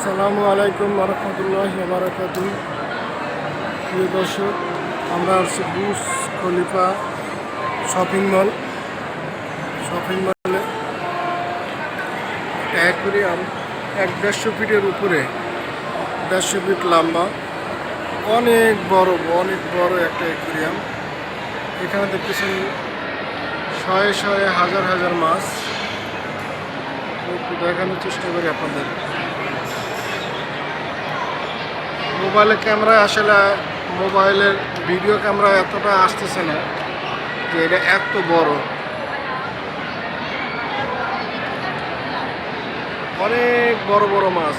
আসসালামু আলাইকুম রহমতুল্লাহি ওয়া বারাকাতুহু। প্রিয় দর্শক, আমরা আসছি বুর্জ খলিফা শপিং মলে অ্যাকুয়ারিয়াম ১-১৫০ ফিটের উপরে, ১৫০ ফিট লম্বা, অনেক বড় একটা অ্যাকুয়ারিয়াম। এখানে দেখতেছেন শয়ে শয়ে হাজার হাজার মাছ। একটু দেখানোর চেষ্টা করি আপনাদের। মোবাইলের ক্যামেরায় আসলে মোবাইলের ভিডিও ক্যামেরা এতটা আসতেছে না যে এটা এত বড়। অনেক বড় বড় মাছ।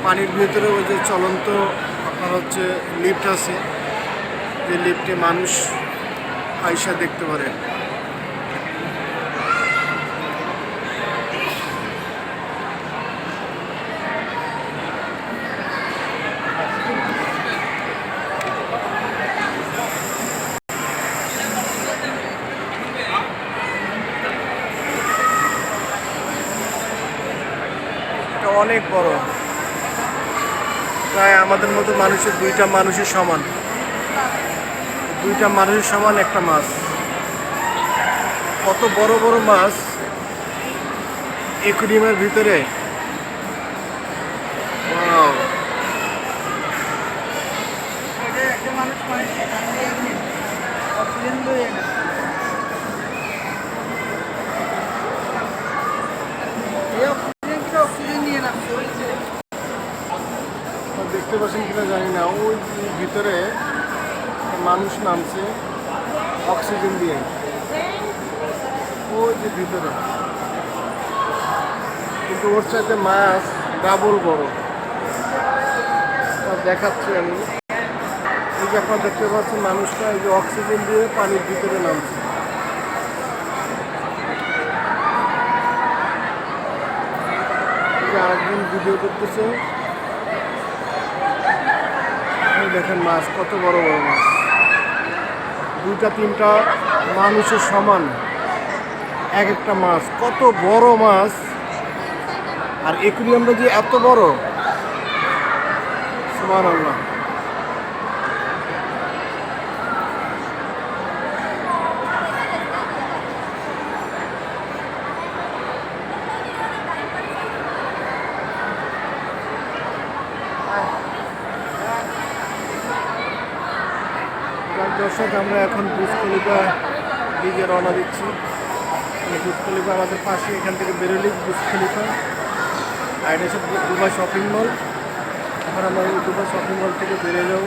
পানির ভিতরে ওই যে চলন্ত আপনার হচ্ছে লিফট আছে, যে লিফটে মানুষ আইসা দেখতে পারেন। এটা অনেক বড়, প্রায় আমাদের মতো মানুষের দুইটা মানুষের সমান একটা মাছ। কত বড় বড় মাছ অ্যাকুয়ারিয়ামের ভিতরে। ওয়াও! দেখতে পাচ্ছেন কিনা জানি না, ওই ভিতরে মানুষ নামছে অক্সিজেন দিয়ে, ওই যে ভিতরে। কিন্তু ওর চাইতে মাছ ডাবল বড়। দেখাচ্ছি আমি, এই যে আপনারা দেখতে পাচ্ছেন মানুষটা এই যে অক্সিজেন দিয়ে পানির ভিতরে নামছে। আরেকজন ভিডিও করতেছে। দেখেন মাছ কত বড় বড় মাছ, 2-3টা মানুষের সমান এক একটা মাছ। কত বড় মাছ! আর অ্যাকুয়ারিয়ামটা যে এত বড়, সুবহানাল্লাহ। দর্শক, আমরা এখন বুর্জ খলিফা দিকে রওনা দিচ্ছি। বুর্জ খলিফা আমাদের পাশে, এখান থেকে বেরোলি বুর্জ খলিফা। আর এটা হচ্ছে দুবাই শপিং মল। এখন আমরা ওই দুবাই শপিং মল থেকে বেরিয়ে যাব।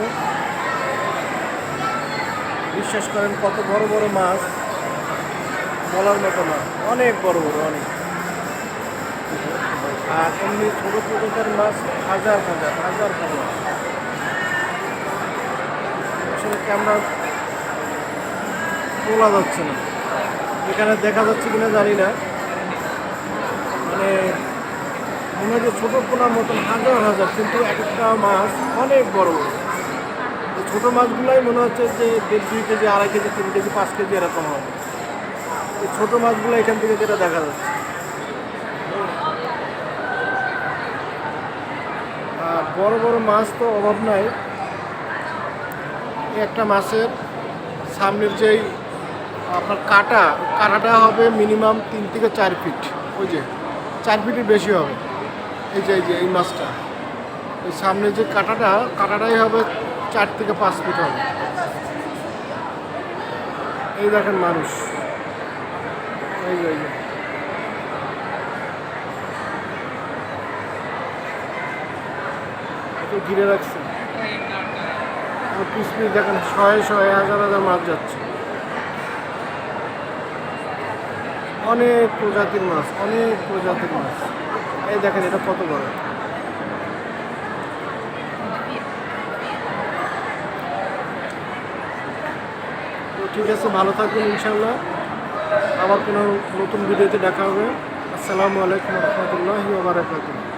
বিশ্বাস করেন কত বড় বড় মাছ, বলার মতো না, অনেক বড় অনেক। আর এমনি ছোটো প্রজাতির মাছ হাজার আসলে ক্যামেরা তোলা যাচ্ছে না, এখানে দেখা যাচ্ছে কিনা জানি না। মানে মনে হয় যে ছোটো পোনার মতন হাজার, কিন্তু এক একটা মাছ অনেক বড়। এই ছোটো মাছগুলোই মনে হচ্ছে যে 1.5-2 কেজি, 2.5 কেজি, 3 কেজি, 5 কেজি এরকম হবে। এই ছোটো মাছগুলো এখান থেকে যেটা দেখা যাচ্ছে। আর বড় বড় মাছ তো অভাব নাই। একটা মাছের সামনের যেই আপনার কাঁটাটা হবে মিনিমাম 3 থেকে 4 ফিট। ওই যে 4 ফিটের বেশি হবে। এই যে এই মাছটা, এই সামনে যে কাঁটাটাই হবে 4 থেকে 5 ফিট হবে। এই দেখেন মানুষ, এই যে ঘিরে রাখছে। পিস দেখেন শয়ে হাজার মাছ যাচ্ছে। অনেক প্রজাতির মাছ। এই দেখেন এটা কত বড়। তো ঠিক আছে, ভালো থাকবেন ইনশাল্লাহ। আবার কোনো নতুন ভিডিওতে দেখা হবে। আসসালামু আলাইকুম রহমতুল্লাহি ওয়া বারাকাতুহু।